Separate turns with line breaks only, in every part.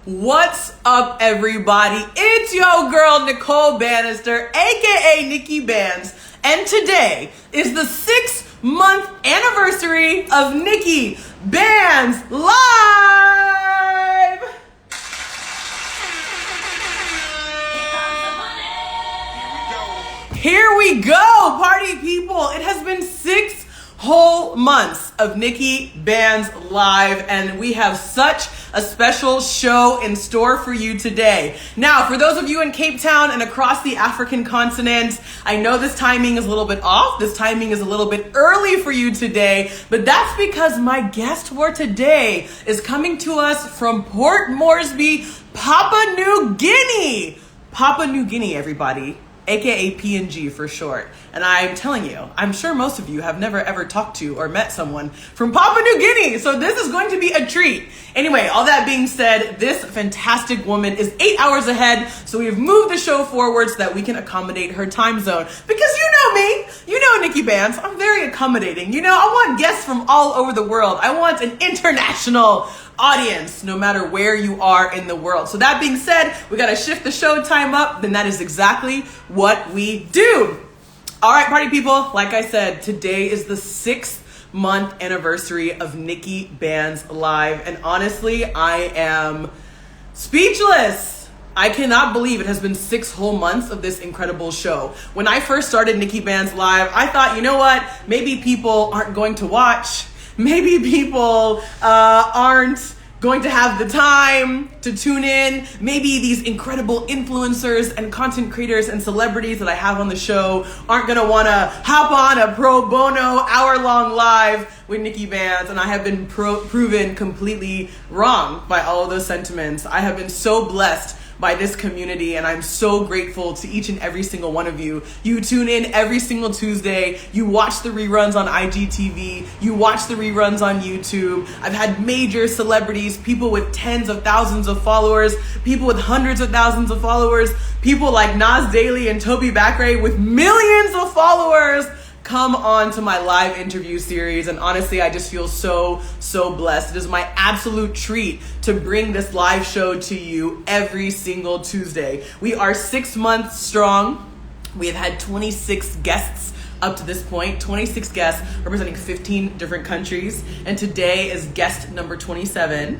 What's up, everybody? It's your girl, Nicole Banister, aka Nicki Banz, and today is the 6-month anniversary of NIKKI Banz Live! Here we go, party people! It has been 6 whole months of NIKKI Banz Live, and we have such a special show in store for you today. Now, for those of you in Cape Town and across the African continent, I know this timing is a little bit off. This timing is a little bit early for you today, but that's because my guest for today is coming to us from Port Moresby, Papua New Guinea. Papua New Guinea, everybody. AKA PNG for short. And I'm telling you, I'm sure most of you have never ever talked to or met someone from Papua New Guinea, so this is going to be a treat. Anyway, all that being said, this fantastic woman is 8 hours ahead, so we've moved the show forward so that we can accommodate her time zone. Because you know me, you know NIKKI Banz, I'm very accommodating. You know, I want guests from all over the world. I want an international audience, no matter where you are in the world. So that being said, we gotta shift the show time up, then that is exactly what we do. All right, party people, like I said, today is the 6-month anniversary of NIKKI Banz Live, and honestly, I am speechless. I cannot believe it has been 6 whole months of this incredible show. When I first started NIKKI Banz Live, I thought, you know what, maybe people aren't going to watch. Maybe people aren't going to have the time to tune in. Maybe these incredible influencers and content creators and celebrities that I have on the show aren't gonna wanna hop on a pro bono hour-long live with NIKKI Banz, and I have been proven completely wrong by all of those sentiments. I have been so blessed by this community, and I'm so grateful to each and every single one of you. You tune in every single Tuesday, you watch the reruns on IGTV, you watch the reruns on YouTube. I've had major celebrities, people with tens of thousands of followers, people with hundreds of thousands of followers, people like Nas Daily and Toby Backray with millions of followers come on to my live interview series, and honestly, I just feel so blessed. It is my absolute treat to bring this live show to you every single Tuesday. We are 6 months strong. We have had 26 guests up to this point, 26 guests representing 15 different countries, and today is guest number 27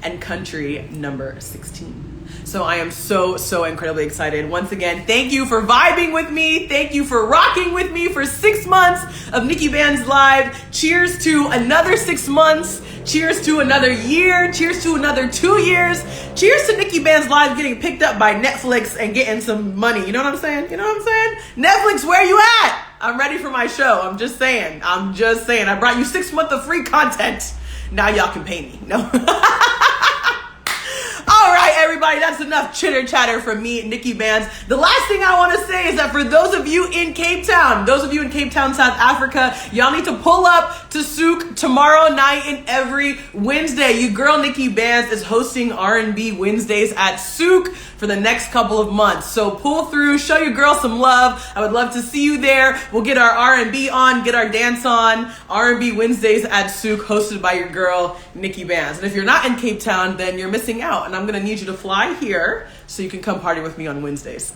and country number 16. So I am so incredibly excited. Once again, thank you for vibing with me. Thank you for rocking with me for 6 months of NIKKI Banz Live. Cheers to another 6 months. Cheers to another year. Cheers to another 2 years. Cheers to NIKKI Banz Live getting picked up by Netflix and getting some money. You know what I'm saying? You know what I'm saying? Netflix, where you at? I'm ready for my show. I'm just saying. I brought you 6 months of free content. Now y'all can pay me. No. All right, everybody, that's enough chitter chatter from me, NIKKI Banz. The last thing I want to say is that for those of you in Cape Town, South Africa, y'all need to pull up to Souk tomorrow night and every Wednesday. Your girl NIKKI Banz is hosting R&B Wednesdays at Souk for the next couple of months. So pull through, show your girl some love. I would love to see you there. We'll get our R&B on, get our dance on. R&B Wednesdays at Souk, hosted by your girl NIKKI Banz. And if you're not in Cape Town, then you're missing out. And I'm gonna need you to fly here so you can come party with me on Wednesdays.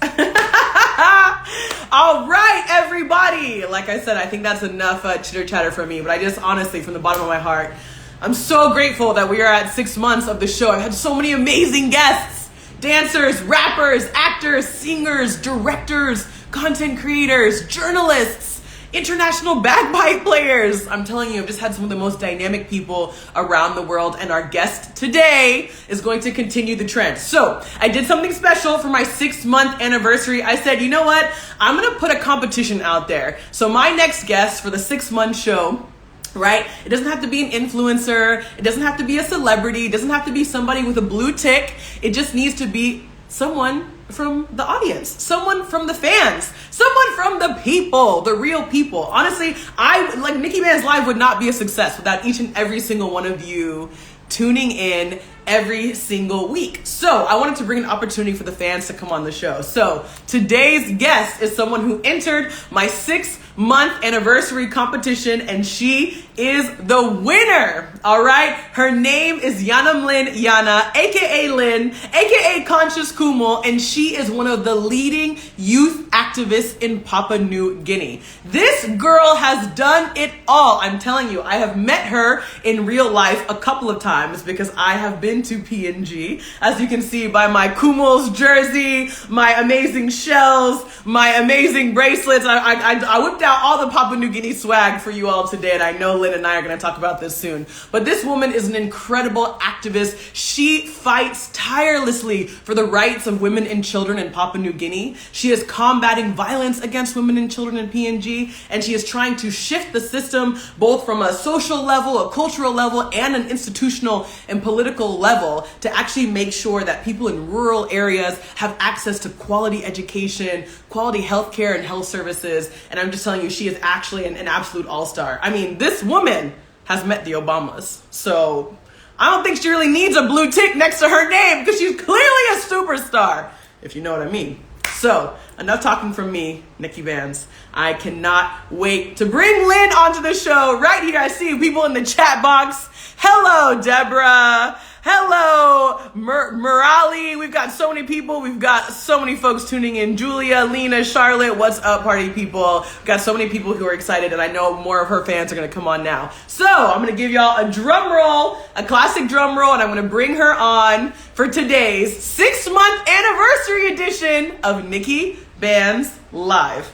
All right, everybody. Like I said, I think that's enough chitter chatter from me, but I just honestly, from the bottom of my heart, I'm so grateful that we are at 6 months of the show. I've had so many amazing guests. Dancers, rappers, actors, singers, directors, content creators, journalists, international bagpipe players. I'm telling you, I've just had some of the most dynamic people around the world, and our guest today is going to continue the trend. So I did something special for my 6-month anniversary. I said, you know what? I'm gonna put a competition out there. So my next guest for the 6-month show, right? It doesn't have to be an influencer. It doesn't have to be a celebrity. It doesn't have to be somebody with a blue tick. It just needs to be someone from the audience, someone from the fans, someone from the people, the real people. Honestly, NIKKI Banz Live would not be a success without each and every single one of you tuning in every single week. So I wanted to bring an opportunity for the fans to come on the show. So today's guest is someone who entered my 6 6-month anniversary competition, and she is the winner. All right. Her name is Yanamlyn Yana, aka Lynn, aka Conscious Kumo, and she is one of the leading youth activists in Papua New Guinea. This girl has done it all. I'm telling you, I have met her in real life a couple of times because I have been to PNG, as you can see by my Kumo's jersey, my amazing shells, my amazing bracelets. I whipped out all the Papua New Guinea swag for you all today, and I know Lynn and I are going to talk about this soon. But this woman is an incredible activist. She fights tirelessly for the rights of women and children in Papua New Guinea. She is combating violence against women and children in PNG, and she is trying to shift the system both from a social level, a cultural level, and an institutional and political level to actually make sure that people in rural areas have access to quality education, quality healthcare and health services. And I'm just telling you, she is actually an absolute all-star. I mean, this woman has met the Obamas. So I don't think she really needs a blue tick next to her name because she's clearly a superstar, if you know what I mean. So enough talking from me, Nikki Banz. I cannot wait to bring Lynn onto the show right here. I see people in the chat box. Hello, Deborah. Hello, Murali. We've got so many people. We've got so many folks tuning in. Julia, Lena, Charlotte. What's up, party people? We've got so many people who are excited, and I know more of her fans are going to come on now. So I'm going to give y'all a drum roll, a classic drum roll, and I'm going to bring her on for today's 6-month anniversary edition of Nikki Banz Live.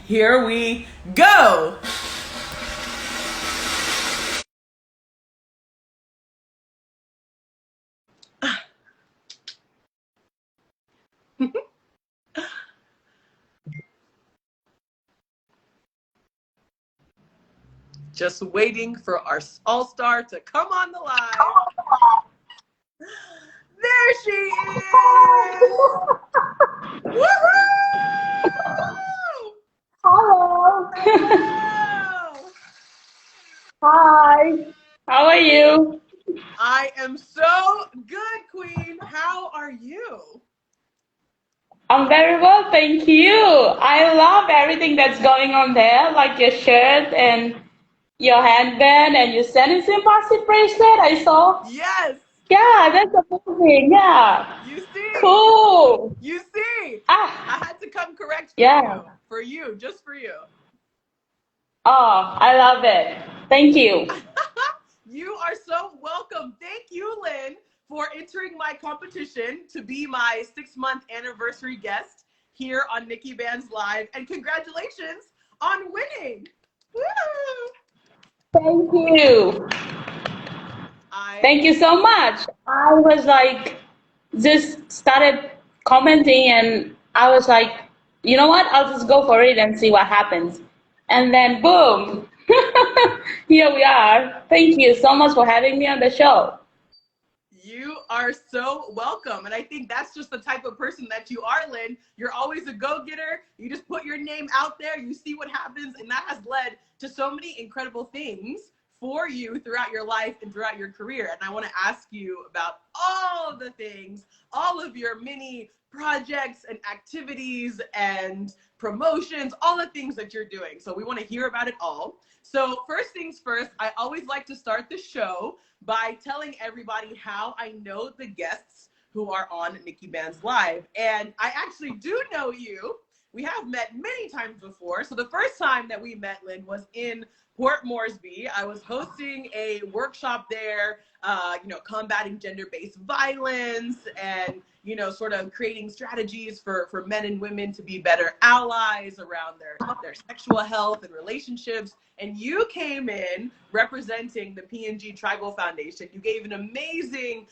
Here we go. Just waiting for our all-star to come on the live. There she is! Woohoo!
Hello.
Hello!
Hi. How are you?
I am so good, Queen. How are you?
I'm very well, thank you. I love everything that's going on there, like your shirt and your handband and your San Sympathy bracelet I saw.
Yes.
Yeah, that's amazing. Yeah.
You see?
Cool.
You see?
Ah.
I had to come correct for you, just for you.
Oh, I love it. Thank you.
You are so welcome. Thank you, Lynn, for entering my competition to be my 6-month anniversary guest here on Nikki Banz Live. And congratulations on winning. Woo!
Thank you. Thank you so much. I was like, just started commenting and I was like, you know what? I'll just go for it and see what happens. And then boom, here we are. Thank you so much for having me on the show.
You are so welcome. And I think that's just the type of person that you are, Lynn. You're always a go-getter. You just put your name out there, you see what happens, and that has led to so many incredible things for you throughout your life and throughout your career. And I want to ask you about all of the things, all of your many projects and activities and promotions, all the things that you're doing. So we want to hear about it all. So first things first, I always like to start the show by telling everybody how I know the guests who are on Nikki Banz Live. And I actually do know you. We have met many times before. So the first time that we met, Lynn, was in Port Moresby. I was hosting a workshop there, combating gender-based violence and, sort of creating strategies for men and women to be better allies around their sexual health and relationships. And you came in representing the PNG Tribal Foundation. You gave an amazing,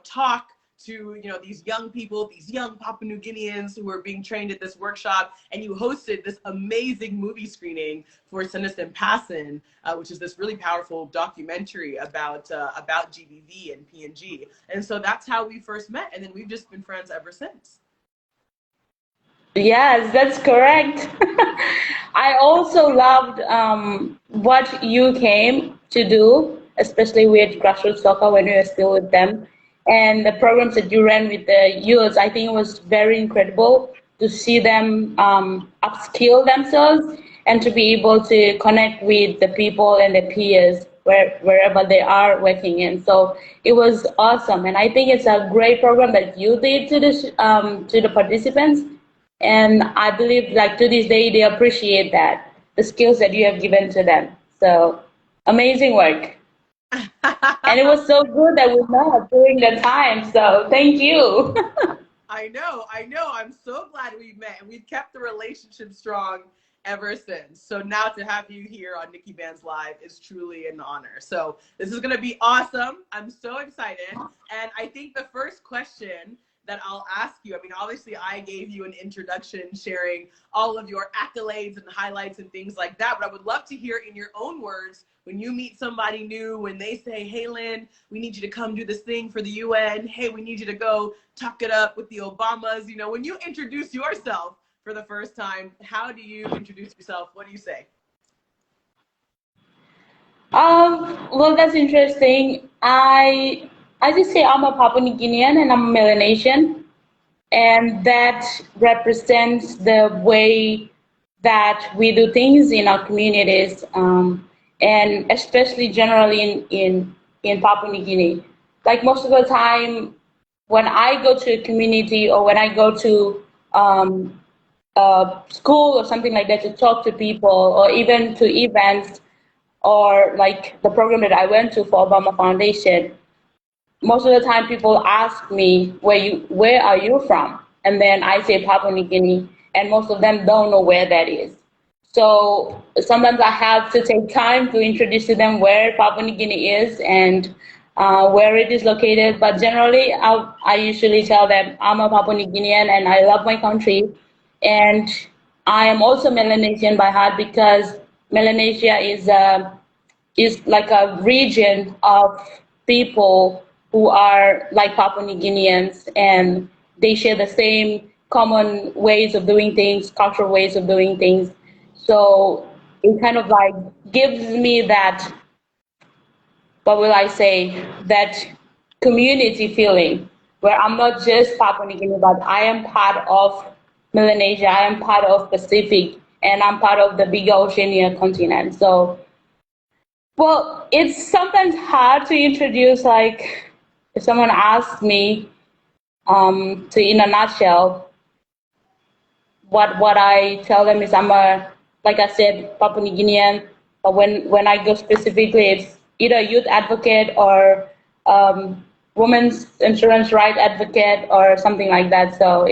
talk to these young people, these young Papua New Guineans who were being trained at this workshop, and you hosted this amazing movie screening for Sinistan Passin, which is this really powerful documentary about GBV and PNG. And so that's how we first met, and then we've just been friends ever since.
Yes, that's correct. I also loved what you came to do, especially with grassroots soccer when you were still with them. And the programs that you ran with the youth, I think it was very incredible to see them upskill themselves and to be able to connect with the people and the peers wherever they are working in. So it was awesome, and I think it's a great program that you did to the participants, and I believe like to this day they appreciate that, the skills that you have given to them. So amazing work. And it was so good that we met during the time. So thank you.
I know, I know. I'm so glad we met, and we've kept the relationship strong ever since. So now to have you here on NIKKI Banz Live is truly an honor. So this is going to be awesome. I'm so excited. And I think the first question that I'll ask you, I mean, obviously I gave you an introduction sharing all of your accolades and highlights and things like that, but I would love to hear in your own words, when you meet somebody new, when they say, hey, Lynn, we need you to come do this thing for the UN. Hey, we need you to go talk it up with the Obamas. You know, when you introduce yourself for the first time, how do you introduce yourself? What do you say?
Well, that's interesting. I just say I'm a Papua New Guinean and I'm a Melanesian, and that represents the way that we do things in our communities, and especially generally in Papua New Guinea. Like most of the time, when I go to a community or when I go to school or something like that to talk to people or even to events or like the program that I went to for Obama Foundation, most of the time people ask me where are you from, and then I say Papua New Guinea, and most of them don't know where that is. So sometimes I have to take time to introduce to them where Papua New Guinea is and where it is located. But generally, I usually tell them I'm a Papua New Guinean and I love my country, and I am also Melanesian by heart because Melanesia is like a region of people who are like Papua New Guineans, and they share the same common ways of doing things, cultural ways of doing things. So it kind of like gives me that, what will I say, that community feeling where I'm not just Papua New Guinea, but I am part of Melanesia, I am part of Pacific, and I'm part of the bigger Oceania continent. So, well, it's sometimes hard to introduce, like, if someone asks me in a nutshell, what I tell them is I'm like I said, Papua New Guinean. But when I go specifically, it's either a youth advocate or women's insurance right advocate or something like that. So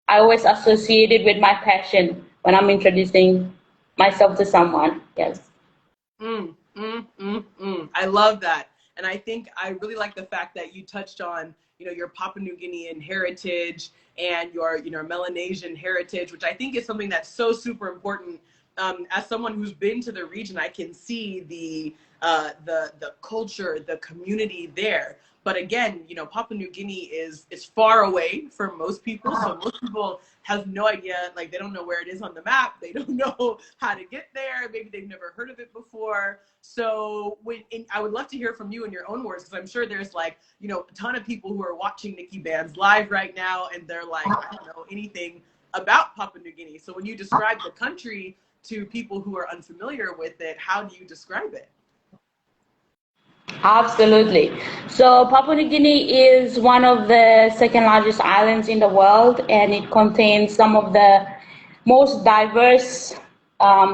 I always associate it with my passion when I'm introducing myself to someone. Yes.
I love that. And I think I really like the fact that you touched on, you know, your Papua New Guinean heritage and your, you know, Melanesian heritage, which I think is something that's so super important. As someone who's been to the region, I can see the culture, the community there. But again, you know, Papua New Guinea is far away from most people. So most people have no idea, like they don't know where it is on the map. They don't know how to get there. Maybe they've never heard of it before. So I would love to hear from you in your own words, because I'm sure there's like, you know, a ton of people who are watching NIKKI Banz live right now, and they're like, I don't know anything about Papua New Guinea. So when you describe the country to people who are unfamiliar with it, how do you describe it?
Absolutely. So Papua New Guinea is one of the second largest islands in the world, and it contains some of the most diverse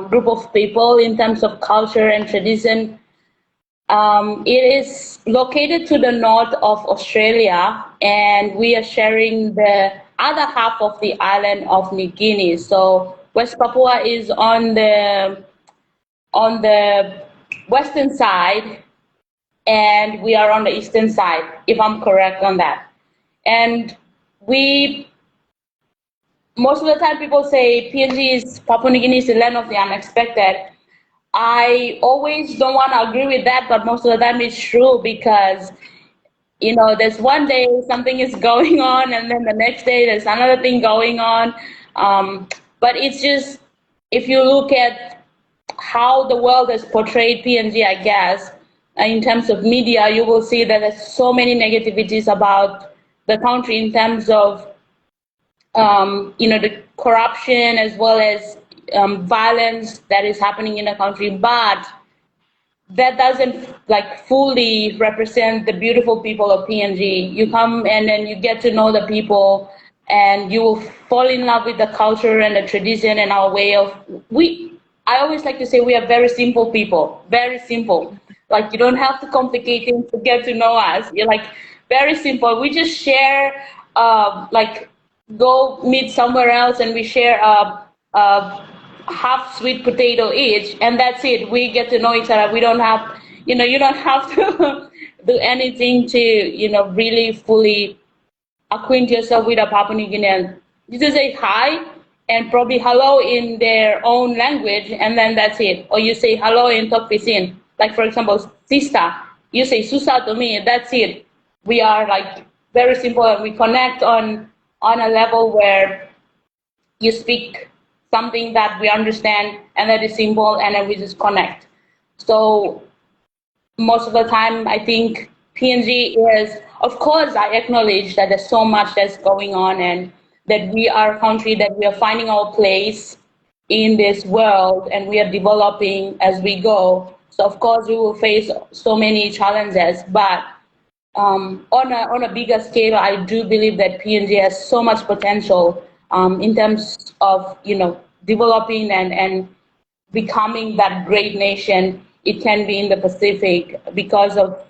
group of people in terms of culture and tradition. It is located to the north of Australia, and we are sharing the other half of the island of New Guinea. So West Papua is on the western side, and we are on the eastern side, if I'm correct on that. And most of the time people say PNG is, Papua New Guinea is the land of the unexpected. I always don't want to agree with that, but most of the time it's true because, you know, there's one day something is going on, and then the next day there's another thing going on. But it's just, if you look at how the world has portrayed PNG, I guess, in terms of media, you will see that there's so many negativities about the country in terms of, you know, the corruption as well as violence that is happening in the country, but that doesn't like fully represent the beautiful people of PNG. You come and then you get to know the people, and you will fall in love with the culture and the tradition and our way of we. I always like to say we are very simple people, very simple. Like you don't have to complicate things to get to know us. You're like very simple. We just share, like go meet somewhere else and we share a half sweet potato each, and that's it. We get to know each other. We don't have, you don't have to do anything to, really fully acquaint yourself with a Papua New Guinean. You just say hi and probably hello in their own language, and then that's it. Or you say hello in Tok Pisin. Like, for example, sister. You say susa to me, that's it. We are like very simple, and we connect on a level where you speak something that we understand and that is simple, and then we just connect. So most of the time, I think PNG is, of course, I acknowledge that there's so much that's going on, and that we are a country that we are finding our place in this world, and we are developing as we go. So of course, we will face so many challenges, but on a bigger scale, I do believe that PNG has so much potential in terms of developing and becoming that great nation it can be in the Pacific, because of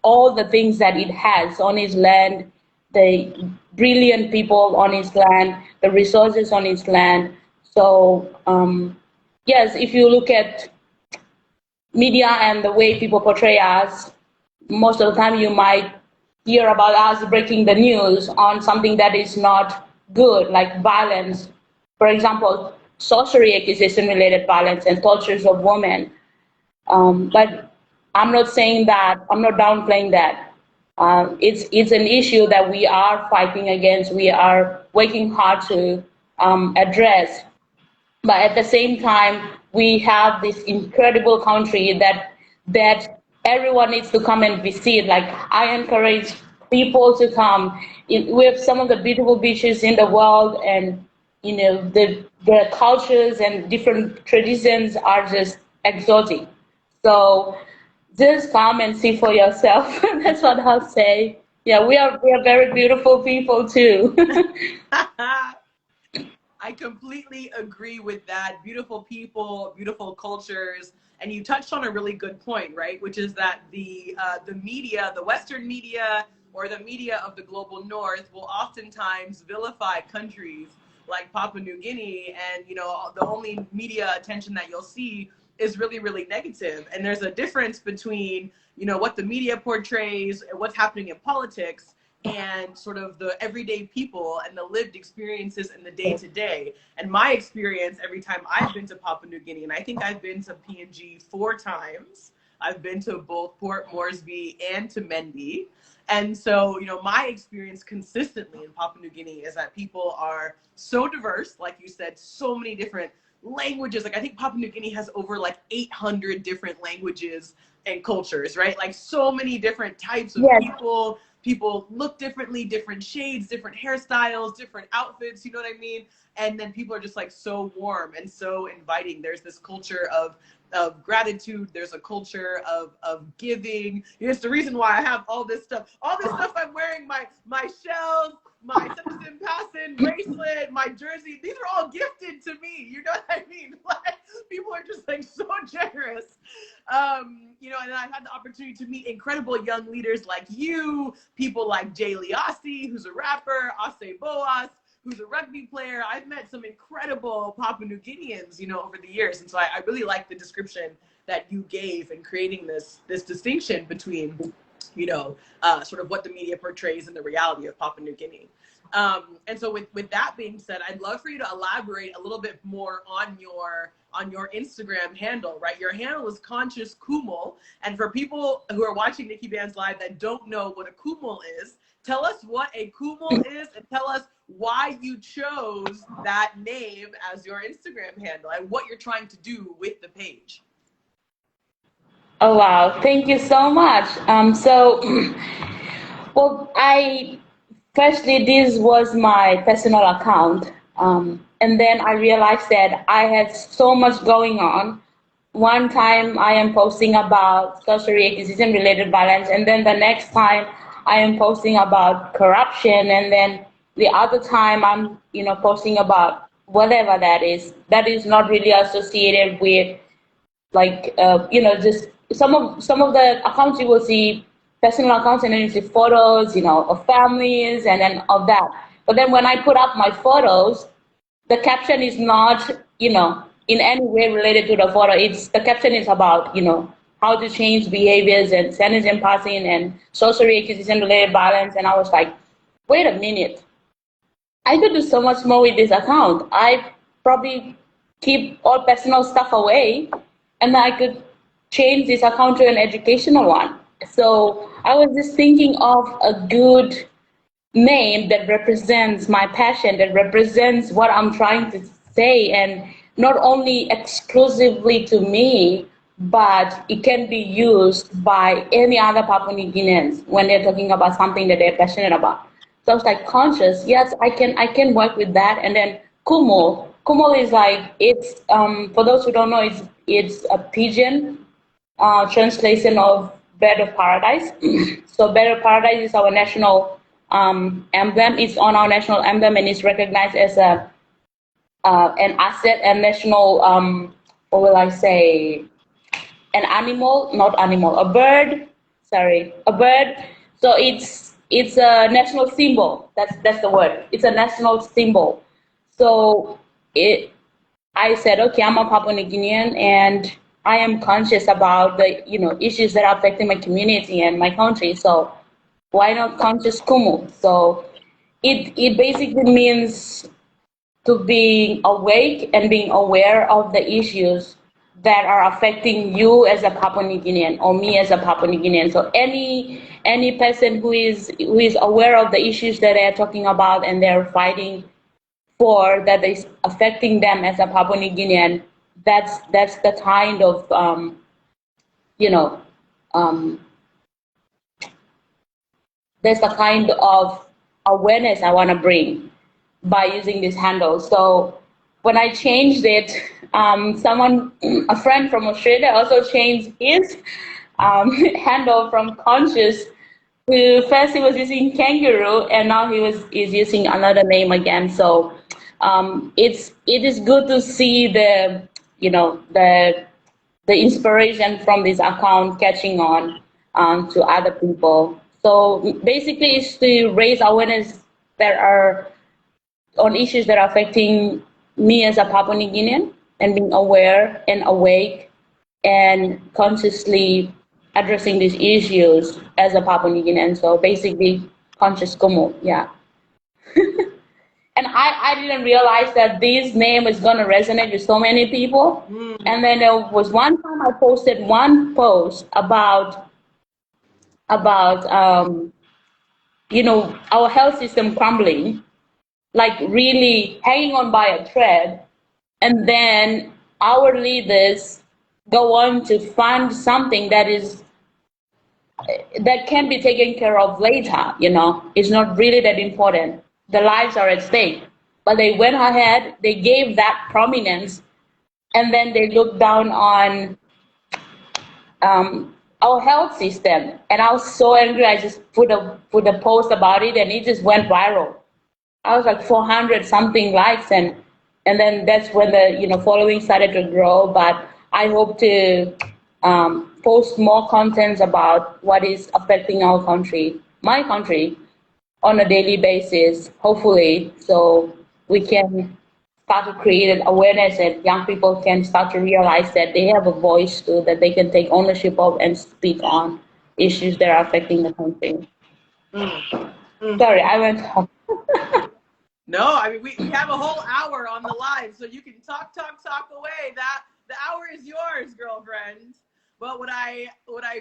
all the things that it has on its land, the brilliant people on its land, the resources on its land. So yes, if you look at media and the way people portray us, most of the time you might hear about us breaking the news on something that is not good, like violence. For example, sorcery accusation related violence and tortures of women. But I'm not saying that, I'm not downplaying that. It's an issue that we are fighting against, we are working hard to address. But at the same time, we have this incredible country that everyone needs to come and visit. Like, I encourage people to come. We have some of the beautiful beaches in the world, and the cultures and different traditions are just exotic. So just come and see for yourself. That's what I'll say. Yeah, we are very beautiful people too.
I completely agree with that. Beautiful people, beautiful cultures, and you touched on a really good point, right? Which is that the media, the Western media, or the media of the global North, will oftentimes vilify countries like Papua New Guinea, and the only media attention that you'll see is really, really negative. And there's a difference between what the media portrays and what's happening in politics, and sort of the everyday people and the lived experiences in the day-to-day. And my experience every time I've been to Papua New Guinea, and I think I've been to PNG 4 times. I've been to both Port Moresby and to Mendi. And so, my experience consistently in Papua New Guinea is that people are so diverse, like you said, so many different languages. Like, I think Papua New Guinea has over like 800 different languages and cultures, right? Like, so many different types of people. People look differently, different shades, different hairstyles, different outfits, you know what I mean? And then people are just like so warm and so inviting. There's this culture of gratitude. There's a culture of giving. It's the reason why I have all this stuff. All this stuff I'm wearing, my shells, my Citizen Passin bracelet, my jersey, these are all gifted to me. You know what I mean? Like, people are just like so generous. And I've had the opportunity to meet incredible young leaders like you, people like Jay Liasi, who's a rapper, Ase Boas, who's a rugby player. I've met some incredible Papua New Guineans, over the years. And so I really like the description that you gave in creating this distinction between, sort of what the media portrays and the reality of Papua New Guinea. And so with that being said, I'd love for you to elaborate a little bit more on your Instagram handle, right? Your handle is Conscious Kumal. And for people who are watching NIKKI Banz Live that don't know what a Kumal is, tell us what a Kumal is, and tell us why you chose that name as your Instagram handle and what you're trying to do with the page.
Oh, wow. Thank you so much. Well, firstly, this was my personal account. And then I realized that I had so much going on. One time I am posting about sorcery, accusation related violence, and then the next time I am posting about corruption, and then the other time I'm, posting about whatever that is not really associated with, like, just some of the accounts you will see personal accounts, and then you see photos, of families, and then of that. But then when I put up my photos, the caption is not, in any way related to the photo. The caption is about, how to change behaviors and sanity passing and sorcery, accusation related violence. And I was like, wait a minute, I could do so much more with this account. I probably keep all personal stuff away, and I could change this account to an educational one. So I was just thinking of a good name that represents my passion, that represents what I'm trying to say, and not only exclusively to me, but it can be used by any other Papua New Guineans when they're talking about something that they're passionate about. So I was like, conscious, yes, I can work with that. And then Kumo is like, it's for those who don't know, it's a pigeon translation of bird of paradise. So bird of paradise is our national emblem. It's on our national emblem, and it's recognized as an asset and national, what will I say, an animal, not animal, a bird. Sorry, a bird. So it's a national symbol. That's the word. It's a national symbol. So I said, okay, I'm a Papua New Guinean, and I am conscious about the issues that are affecting my community and my country. So why not conscious Kumu? So it basically means to being awake and being aware of the issues that are affecting you as a Papua New Guinean, or me as a Papua New Guinean. So any person who is aware of the issues that they're talking about and they're fighting for, that is affecting them as a Papua New Guinean, that's the kind of that's the kind of awareness I want to bring by using this handle. So when I changed it, a friend from Australia also changed his handle from conscious to, first he was using kangaroo, and now is using another name again. So it is good to see the inspiration from this account catching on to other people. So basically, it's to raise awareness that are on issues that are affecting me as a Papua New Guinean, and being aware and awake and consciously addressing these issues as a Papua New Guinean. So basically, conscious Kumu, yeah. And I didn't realize that this name is going to resonate with so many people. And then there was one time I posted one post about our health system crumbling, like really hanging on by a thread, and then our leaders go on to fund something that can be taken care of later. It's not really that important. The lives are at stake, but they went ahead, they gave that prominence, and then they looked down on our health system. And I was so angry. I just put a post about it, and it just went viral. I was like 400 something likes, and then that's when the following started to grow. But I hope to post more contents about what is affecting our country, my country, on a daily basis, hopefully, so we can start to create an awareness that young people can start to realize that they have a voice too, that they can take ownership of and speak on issues that are affecting the country. Sorry, I went off.
No, I mean, we have a whole hour on the live, so you can talk away. The hour is yours, girlfriend. But what I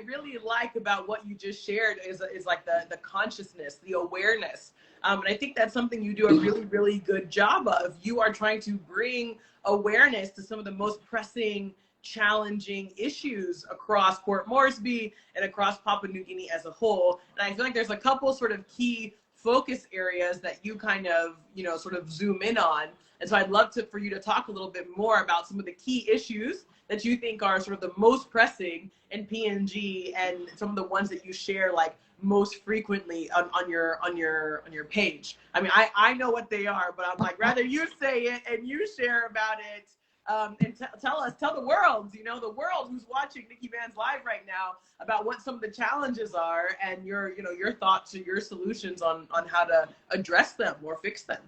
really like about what you just shared is like the consciousness, the awareness. And I think that's something you do a really, really good job of. You are trying to bring awareness to some of the most pressing, challenging issues across Port Moresby and across Papua New Guinea as a whole. And I feel like there's a couple sort of key focus areas that you kind of, you know, sort of zoom in on. And so I'd love for you to talk a little bit more about some of the key issues that you think are sort of the most pressing in PNG, and some of the ones that you share like most frequently on your page. I mean, I know what they are, but I'm like, rather you say it and you share about it. And tell the world, you know, the world who's watching NIKKI Banz live right now, about what some of the challenges are, and your, you know, your thoughts and your solutions on how to address them or fix them.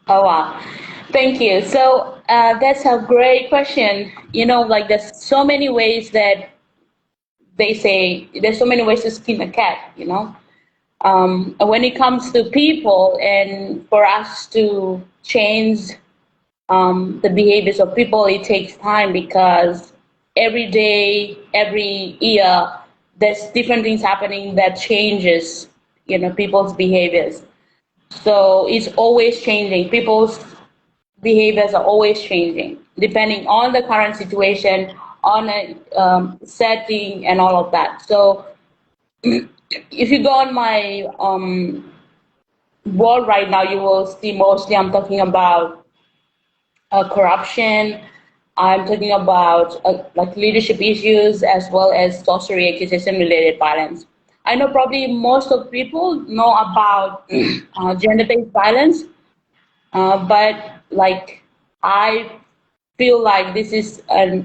Oh, wow. Thank you. So that's a great question. You know, like there's so many ways that they say, there's so many ways to skin a cat, you know. And when it comes to people, and for us to change the behaviors of people, it takes time, because every day, every year, there's different things happening that changes, you know, people's behaviors. So it's always changing. People's behaviors are always changing, depending on the current situation, on a setting, and all of that. So if you go on my wall right now, you will see mostly I'm talking about corruption. I'm talking about like leadership issues, as well as sorcery, accusation related violence. I know probably most of people know about gender-based violence, but like I feel like this is a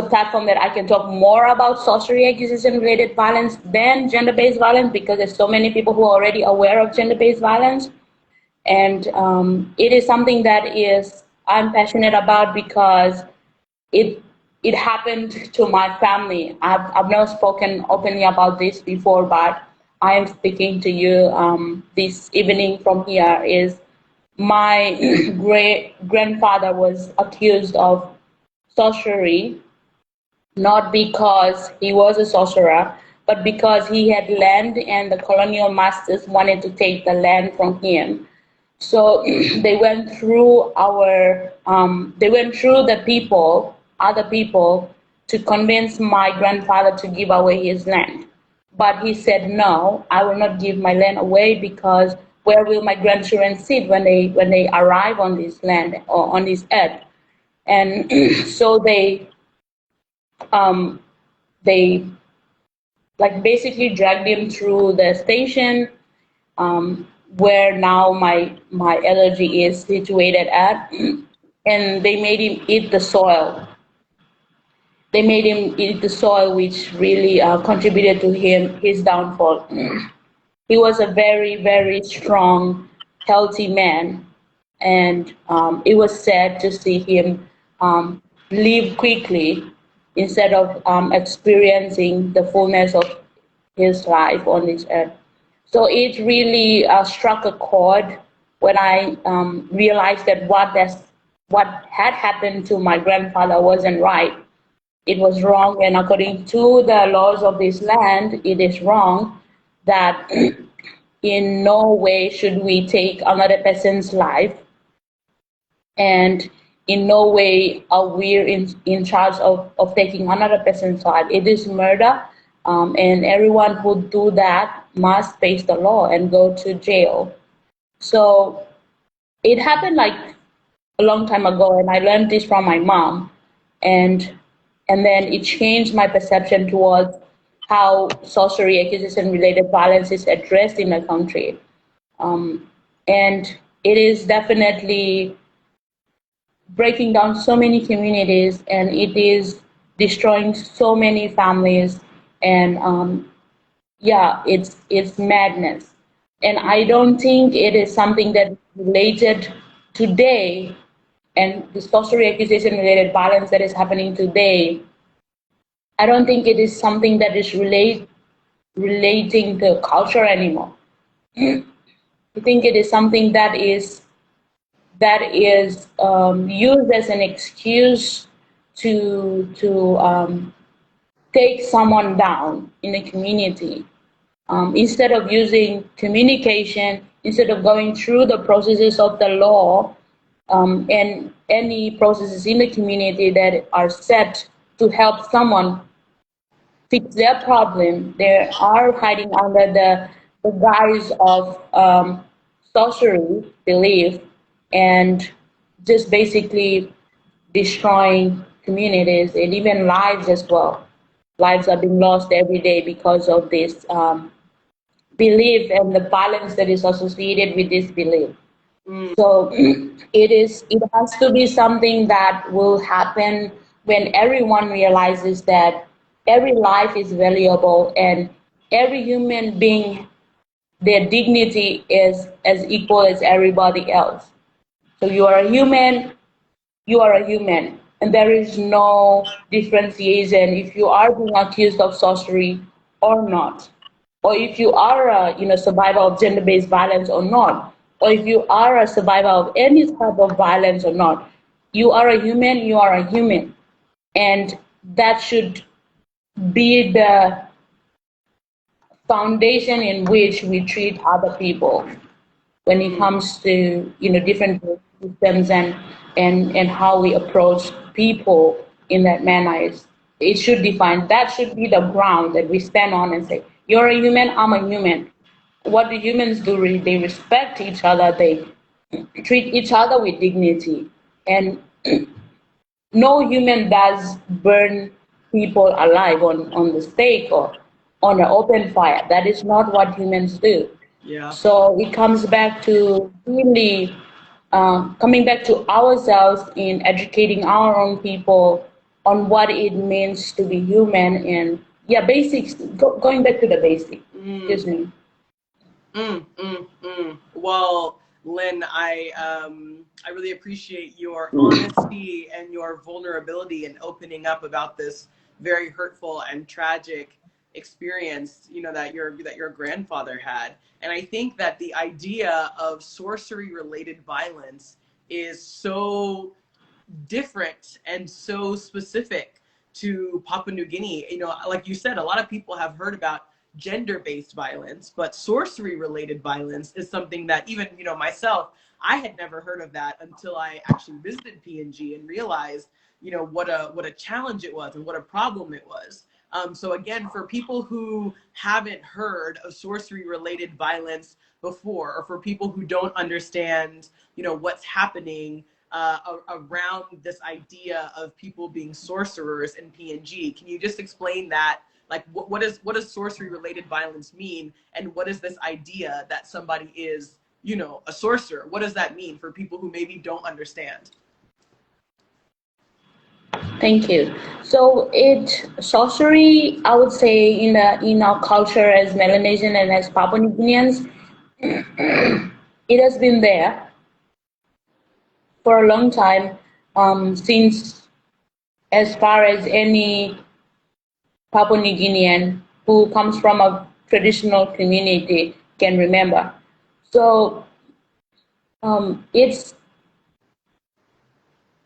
platform that I can talk more about sorcery, accusation related violence than gender-based violence, because there's so many people who are already aware of gender-based violence. And it is something that I'm passionate about, because it happened to my family. I've never spoken openly about this before, but I am speaking to you this evening from here. Is my great grandfather was accused of sorcery, not because he was a sorcerer, but because he had land and the colonial masters wanted to take the land from him. So they went through the people, other people, to convince my grandfather to give away his land. But he said, no, I will not give my land away, because where will my grandchildren sit when they arrive on this land or on this earth? And so they like basically dragged him through the station, where now my allergy is situated at, and they made him eat the soil. They made him eat the soil, which really contributed to his downfall. He was a very, very strong, healthy man, and it was sad to see him leave quickly, instead of experiencing the fullness of his life on this earth. So it really struck a chord when I realized that what had happened to my grandfather wasn't right. It was wrong, and according to the laws of this land, it is wrong that in no way should we take another person's life, and in no way are we in charge of taking another person's life. It is murder, and everyone who do that must face the law and go to jail. So it happened like a long time ago, and I learned this from my mom, and then it changed my perception towards how sorcery, accusation related violence is addressed in the country. And it is definitely breaking down so many communities, and it is destroying so many families, and yeah, it's madness. And I don't think it is something that is related today, and the sorcery, accusation related violence that is happening today, I don't think it is something that is relating to culture anymore. I think it is something that is used as an excuse to take someone down in a community, instead of using communication, instead of going through the processes of the law, and any processes in the community that are set to help someone fix their problem. They are hiding under the guise of sorcery belief and just basically destroying communities and even lives as well. Lives are being lost every day because of this belief and the violence that is associated with this belief. So it has to be something that will happen when everyone realizes that every life is valuable and every human being, their dignity is as equal as everybody else. So you are a human, you are a human, and there is no differentiation if you are being accused of sorcery or not, or if you are a survivor of gender-based violence or not, or if you are a survivor of any type of violence or not. You are a human. You are a human, and that should be the foundation in which we treat other people when it comes to different systems and how we approach people in that manner. It should define that should be the ground that we stand on and say, you're a human, I'm a human. What do humans do? They respect each other, they treat each other with dignity, and no human does burn people alive on the stake or on an open fire. That is not what humans do.
Yeah.
So it comes back to really coming back to ourselves in educating our own people on what it means to be human and basics. Going back to the basics. Excuse me.
Well, Lynn, I really appreciate your honesty and your vulnerability and opening up about this very hurtful and tragic experience, that your grandfather had. And I think that the idea of sorcery related violence is so different and so specific to Papua New Guinea. Like you said, a lot of people have heard about gender-based violence, but sorcery-related violence is something that even, myself, I had never heard of that until I actually visited PNG and realized, what a challenge it was and what a problem it was. So again, for people who haven't heard of sorcery-related violence before, or for people who don't understand, what's happening around this idea of people being sorcerers in PNG, can you just explain that? Like, what does sorcery related violence mean, and what is this idea that somebody is, a sorcerer? What does that mean for people who maybe don't understand?
Thank you. So sorcery, I would say in our culture as Melanesian and as Papua New Guineans, it has been there for a long time, since as far as any Papua New Guinean who comes from a traditional community can remember. So it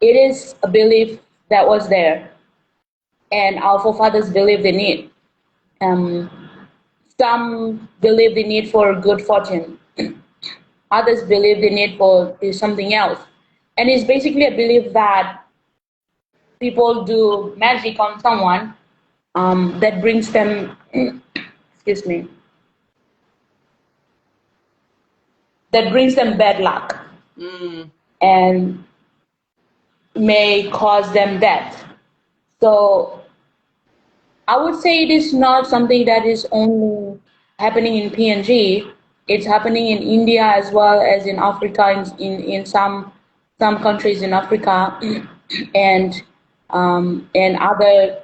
is a belief that was there, and our forefathers believed in it. Some believed in it for good fortune. Others believed in it for something else. And it's basically a belief that people do magic on someone that brings them, excuse me, that brings them bad luck and may cause them death. So I would say it is not something that is only happening in PNG. It's happening in India as well as in Africa, in some countries in Africa, and other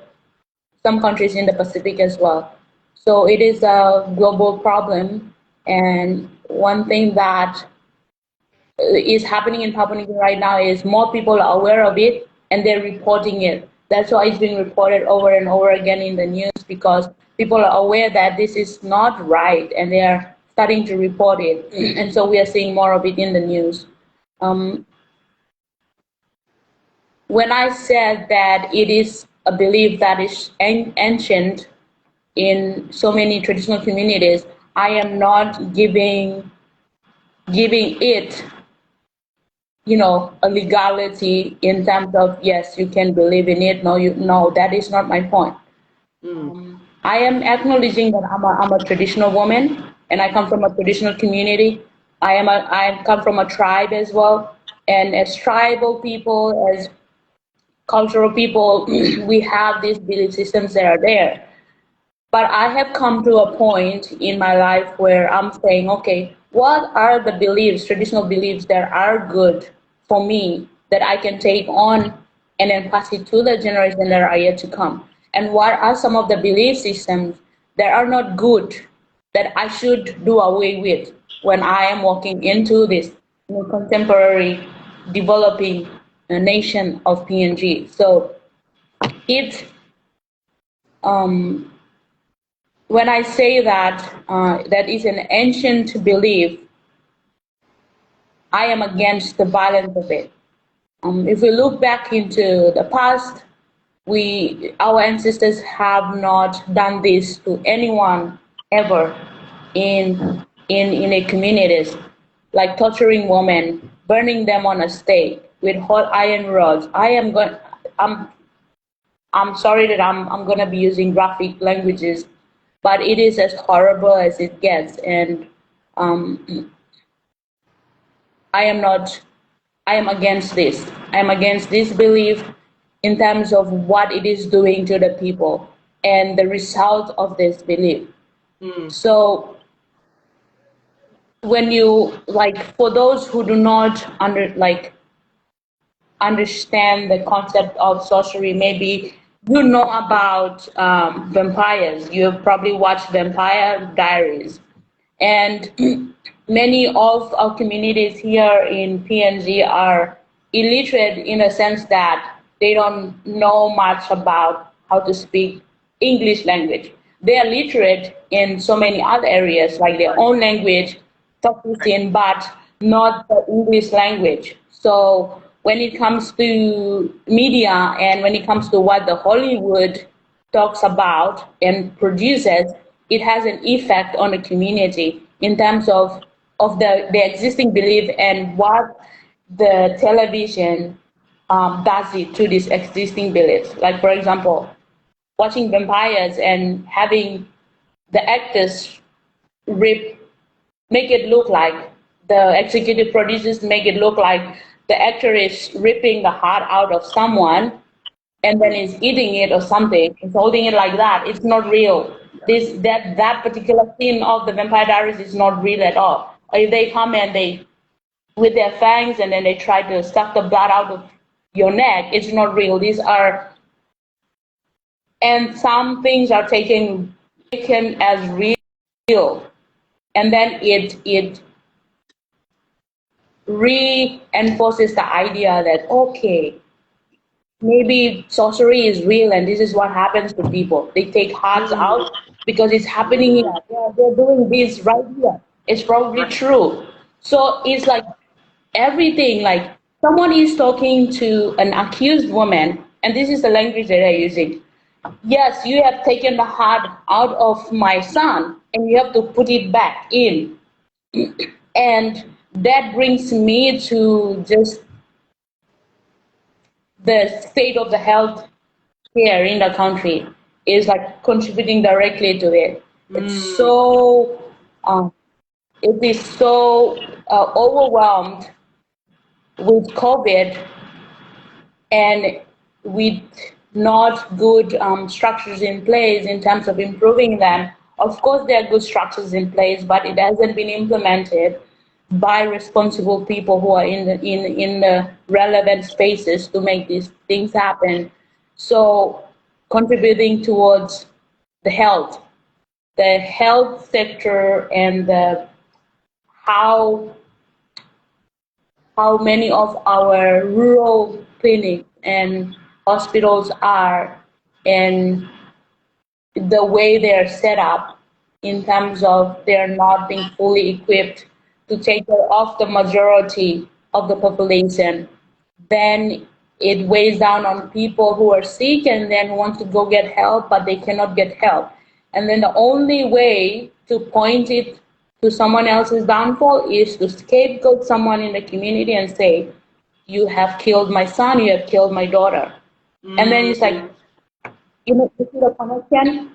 some countries in the Pacific as well. So it is a global problem, and one thing that is happening in Papua New Guinea right now is more people are aware of it and they're reporting it. That's why it's being reported over and over again in the news, because people are aware that this is not right and they are starting to report it. And so we are seeing more of it in the news. When I said that it is a belief that is ancient in so many traditional communities, I am not giving it, a legality in terms of, yes, you can believe in it. No, that is not my point. I am acknowledging that I'm a traditional woman and I come from a traditional community. I come from a tribe as well. And as tribal people, as cultural people, we have these belief systems that are there. But I have come to a point in my life where I'm saying, okay, what are the beliefs, traditional beliefs that are good for me that I can take on and then pass it to the generation that are yet to come? And what are some of the belief systems that are not good that I should do away with when I am walking into this contemporary developing nation of PNG? So it's um, when I say that that is an ancient belief, I am against the violence of it. If we look back into the past, our ancestors have not done this to anyone ever in a communities, like torturing women, burning them on a stake with hot iron rods. I'm I'm sorry that I'm gonna be using graphic languages, but it is as horrible as it gets, and um, I am not. I am against this. I am against this belief in terms of what it is doing to the people and the result of this belief. So when you like, for those who do not understand the concept of sorcery, maybe you know about vampires. You've probably watched Vampire Diaries. And many of our communities here in PNG are illiterate in a sense that they don't know much about how to speak English language. They are literate in so many other areas, like their own language, Takusin, but not the English language. So when it comes to media and when it comes to what the Hollywood talks about and produces, it has an effect on the community in terms of the existing belief and what the television does it to these existing beliefs. Like, for example, watching vampires and having the actors rip, make it look like the executive producers make it look like the actor is ripping the heart out of someone and then is eating it or something, is holding it like that. It's not real. That particular scene of the Vampire Diaries is not real at all. Or if they come and they with their fangs and then they try to suck the blood out of your neck, it's not real. These are, and some things are taken as real, and then it reinforces the idea that okay, maybe sorcery is real and this is what happens to people. They take hearts out because it's happening here. They're doing this right here. It's probably true. So it's like everything, like someone is talking to an accused woman, and this is the language that they're using. Yes, you have taken the heart out of my son and you have to put it back in. And that brings me to just the state of the health care in the country is like contributing directly to it. It's so it is so overwhelmed with COVID and with not good structures in place in terms of improving them. Of course, there are good structures in place, but it hasn't been implemented by responsible people who are in the relevant spaces to make these things happen. So, contributing towards the health sector, and how how many of our rural clinics and hospitals are, and the way they're set up in terms of they're not being fully equipped to take care of the majority of the population, then it weighs down on people who are sick and then want to go get help, but they cannot get help. And then the only way to point it to someone else's downfall is to scapegoat someone in the community and say, you have killed my son, you have killed my daughter. And then it's like, you see the connection?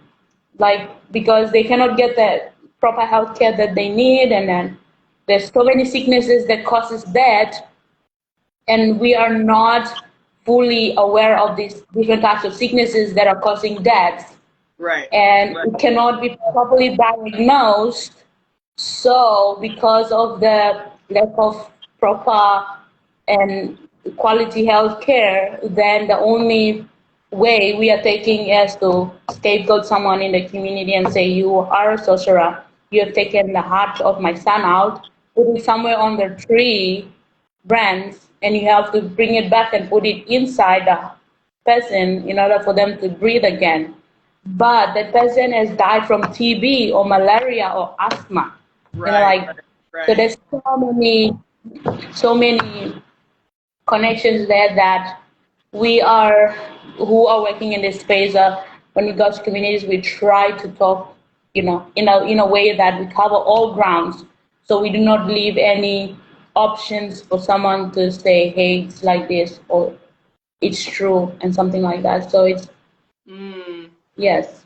like because they cannot get the proper health care that they need, and then there's so many sicknesses that causes death, and we are not fully aware of these different types of sicknesses that are causing deaths,
Right.
and it cannot be properly diagnosed. So, because of the lack of proper and quality health care, then the only way we are taking is to scapegoat someone in the community and say, you are a sorcerer, you have taken the heart of my son out, put it somewhere on the tree branch, and you have to bring it back and put it inside the person in order for them to breathe again. But that person has died from TB or malaria or asthma.
Right.
Like, so
Right.
there's so many connections there that we are, who are working in this space, when we go to communities, we try to talk, in a way that we cover all grounds. So we do not leave any options for someone to say, hey, it's like this, or it's true, and something like that. So it's, yes.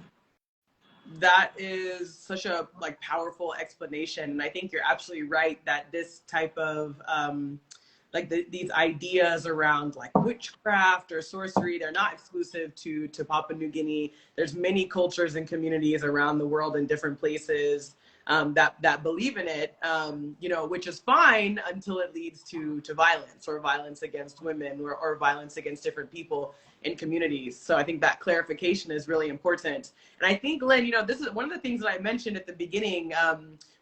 That is such a like powerful explanation, and I think you're absolutely right that this type of like these ideas around like witchcraft or sorcery, they're not exclusive to Papua New Guinea. There's many cultures and communities around the world in different places that believe in it, which is fine until it leads to violence or violence against women or violence against different people in communities. So I think that clarification is really important. And I think, Lynn, this is one of the things that I mentioned at the beginning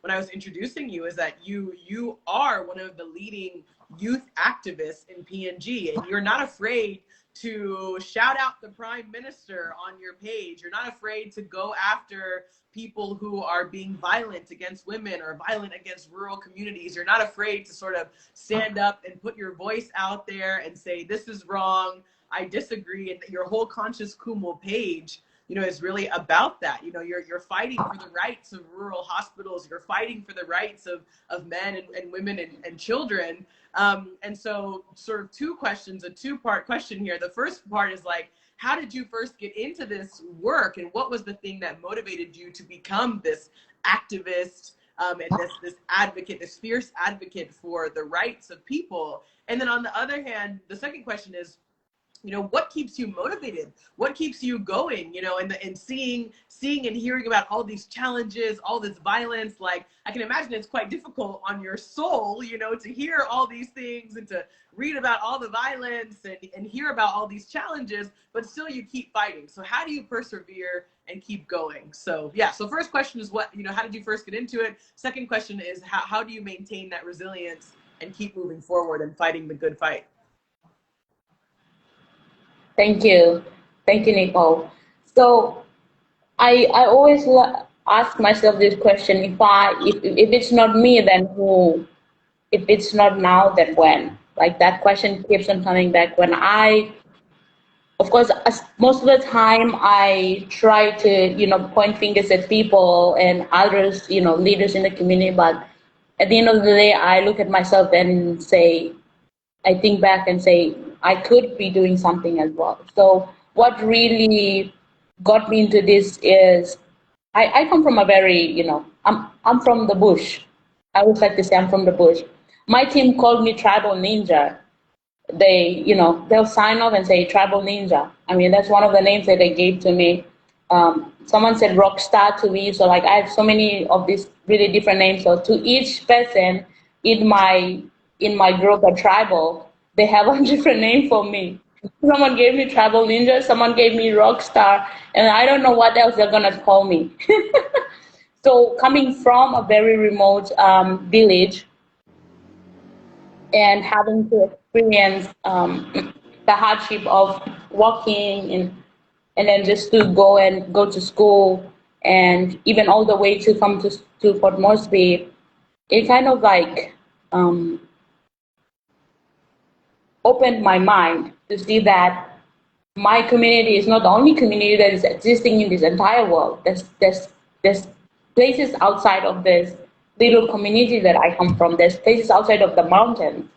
when I was introducing you, is that you are one of the leading youth activists in PNG, and you're not afraid to shout out the Prime Minister on your page. You're not afraid to go after people who are being violent against women or violent against rural communities. You're not afraid to sort of stand up and put your voice out there and say, this is wrong, I disagree. And your whole Conscious Kumu page, is really about that. You're fighting for the rights of rural hospitals. You're fighting for the rights of men and women and children. And so sort of two questions, a two-part question here. The first part is like, how did you first get into this work, and what was the thing that motivated you to become this activist and this advocate, this fierce advocate for the rights of people? And then on the other hand, the second question is, what keeps you motivated? What keeps you going? And seeing and hearing about all these challenges, all this violence. Like, I can imagine it's quite difficult on your soul, to hear all these things and to read about all the violence and hear about all these challenges, but still you keep fighting. So how do you persevere and keep going? So yeah, so first question is how did you first get into it? Second question is how do you maintain that resilience and keep moving forward and fighting the good fight?
Thank you. Thank you, Nicole. So I always ask myself this question: if it's not me, then who? If it's not now, then when? Like, that question keeps on coming back. Of course, most of the time, I try to point fingers at people and others, leaders in the community. But at the end of the day, I look at myself and say, I think back and say, I could be doing something as well. So what really got me into this is, I come from a very, I'm from the bush. I always like to say I'm from the bush. My team called me tribal ninja. They'll sign off and say tribal ninja. I mean, that's one of the names that they gave to me. Someone said rock star to me. So like, I have so many of these really different names. So to each person in my group or tribal, they have a different name for me. Someone gave me tribal ninja, someone gave me rock star, and I don't know what else they're gonna call me. So coming from a very remote village and having to experience the hardship of walking and then just to go to school, and even all the way to come to Port Moresby, it kind of like opened my mind to see that my community is not the only community that is existing in this entire world. There's places outside of this little community that I come from. There's places outside of the mountains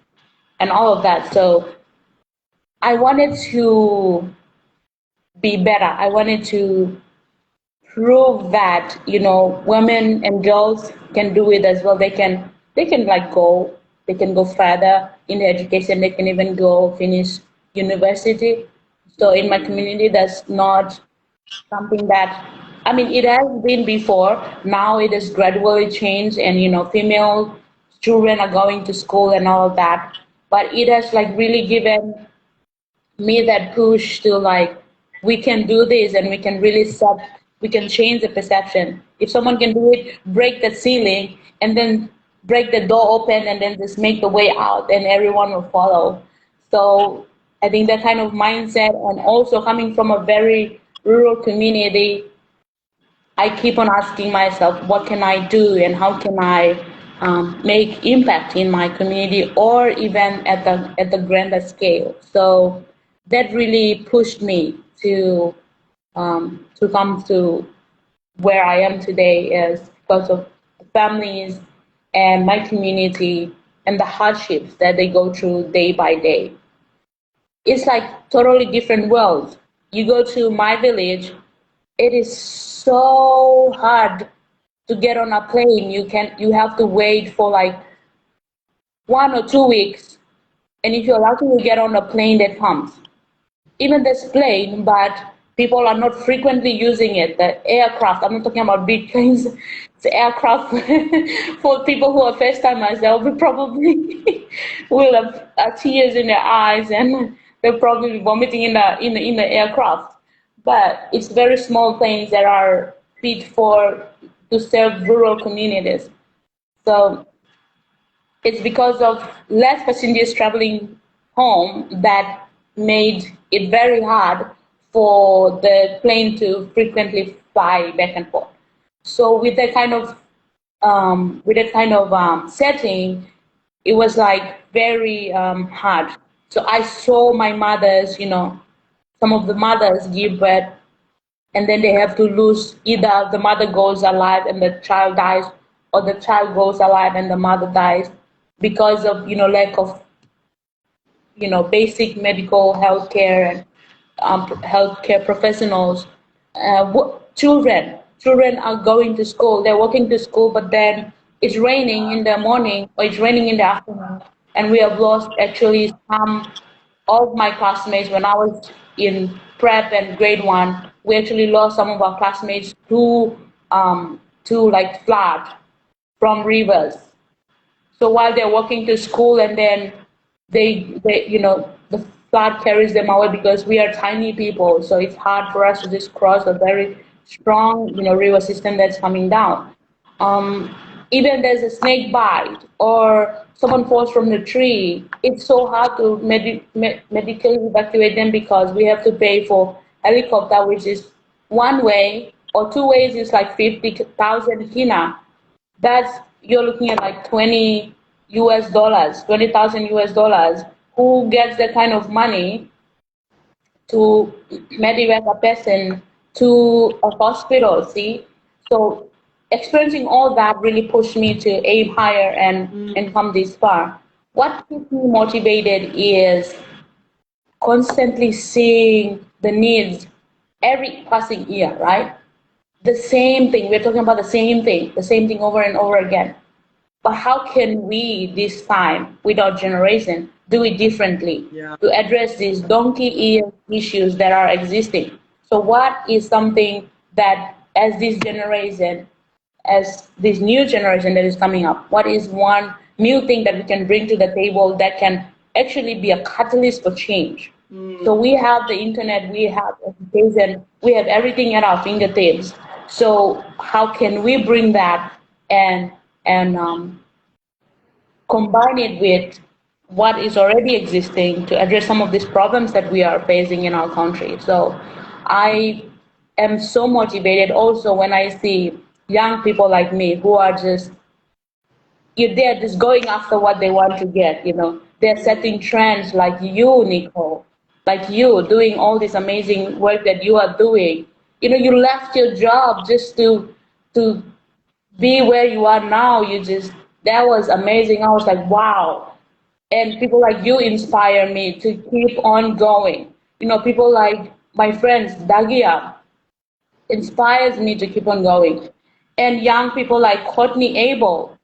and all of that. So I wanted to be better. I wanted to prove that, women and girls can do it as well. They can like go further in the education. They can even go finish university. So in my community, that's not something that, I mean, it has been before. Now it has gradually changed, and female children are going to school and all of that. But it has like really given me that push to like, we can do this, and we can change the perception. If someone can do it, break the ceiling and then break the door open and then just make the way out, and everyone will follow. So I think that kind of mindset, and also coming from a very rural community, I keep on asking myself, what can I do, and how can I make impact in my community, or even at the grander scale. So that really pushed me to come to where I am today, is because of the families and my community and the hardships that they go through day by day. It's like totally different world. You go to my village, it is so hard to get on a plane. You have to wait for like 1 or 2 weeks, and if you're lucky, you get on a plane that comes. Even this plane, but people are not frequently using it. The aircraft, I'm not talking about big planes, it's aircraft. For people who are first timers, they'll be probably will have tears in their eyes, and they'll probably be vomiting in the aircraft. But it's very small planes that are fit for to serve rural communities. So it's because of less passengers traveling home that made it very hard for the plane to frequently fly back and forth. So with that kind of setting, it was like very hard. So I saw my mothers, some of the mothers give birth, and then they have to lose, either the mother goes alive and the child dies, or the child goes alive and the mother dies, because of lack of basic medical health care and healthcare professionals. Children are going to school, they're walking to school, but then it's raining in the morning or it's raining in the afternoon, and we have lost actually some of my classmates. When I was in prep and grade one, we actually lost some of our classmates to like flood from rivers. So while they're walking to school, and then the flood carries them away, because we are tiny people. So it's hard for us to just cross a very strong, river system that's coming down. Um, Even there's a snake bite or someone falls from the tree, it's so hard to medically evacuate them, because we have to pay for helicopter, which is one way, or two ways is like 50,000 kina. That's, you're looking at like US dollars, 20,000 US dollars. Who gets that kind of money to medevac a person to a hospital? See, so experiencing all that really pushed me to aim higher and come this far. What keeps me motivated is constantly seeing the needs every passing year, right? The same thing. We're talking about the same thing over and over again. But how can we, this time, with our generation, do it differently to address these donkey ear issues that are existing? So what is something that, as this new generation that is coming up, what is one new thing that we can bring to the table that can actually be a catalyst for change? So we have the internet, we have education, we have everything at our fingertips. So how can we bring that and combine it with what is already existing to address some of these problems that we are facing in our country? So I am so motivated also when I see young people like me who are just, they're just going after what they want to get. They're setting trends, like you, Nicole, like you doing all this amazing work that you are doing. You left your job just to be where you are now. That was amazing. I was like, wow. And people like you inspire me to keep on going. People like my friends, Dagia, inspires me to keep on going. And young people like Courtney Abel,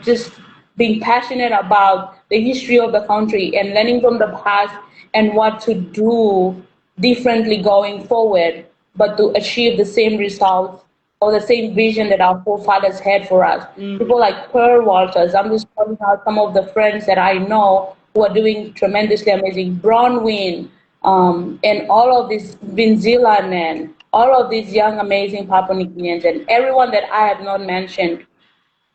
just being passionate about the history of the country and learning from the past and what to do differently going forward, but to achieve the same results or the same vision that our forefathers had for us. People like Pearl Walters, I'm just calling out some of the friends that I know who are doing tremendously amazing. Bronwyn, and all of these Vinzila men, all of these young, amazing Papua New Guineans, and everyone that I have not mentioned,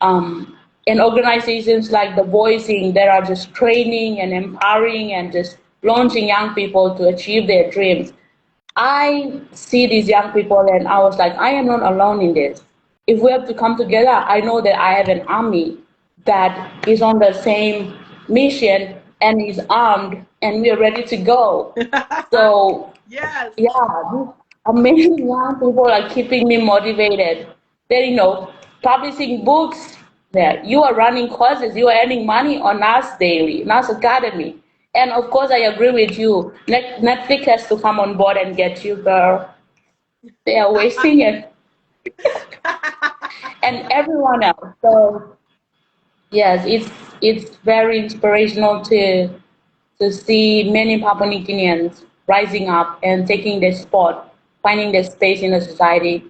and organizations like the Voicing that are just training and empowering and just launching young people to achieve their dreams. I see these young people and I was like, I am not alone in this. If we have to come together, I know that I have an army that is on the same mission and is armed and we are ready to go. So
Yes.
yeah, these amazing young people are keeping me motivated. They're, publishing books there. You are running courses, you are earning money on us daily, Nas Academy. And of course, I agree with you. Netflix has to come on board and get you, girl. They are wasting it. And everyone else. So yes, it's very inspirational to see many Papua New Guineans rising up and taking their spot, finding their space in the society,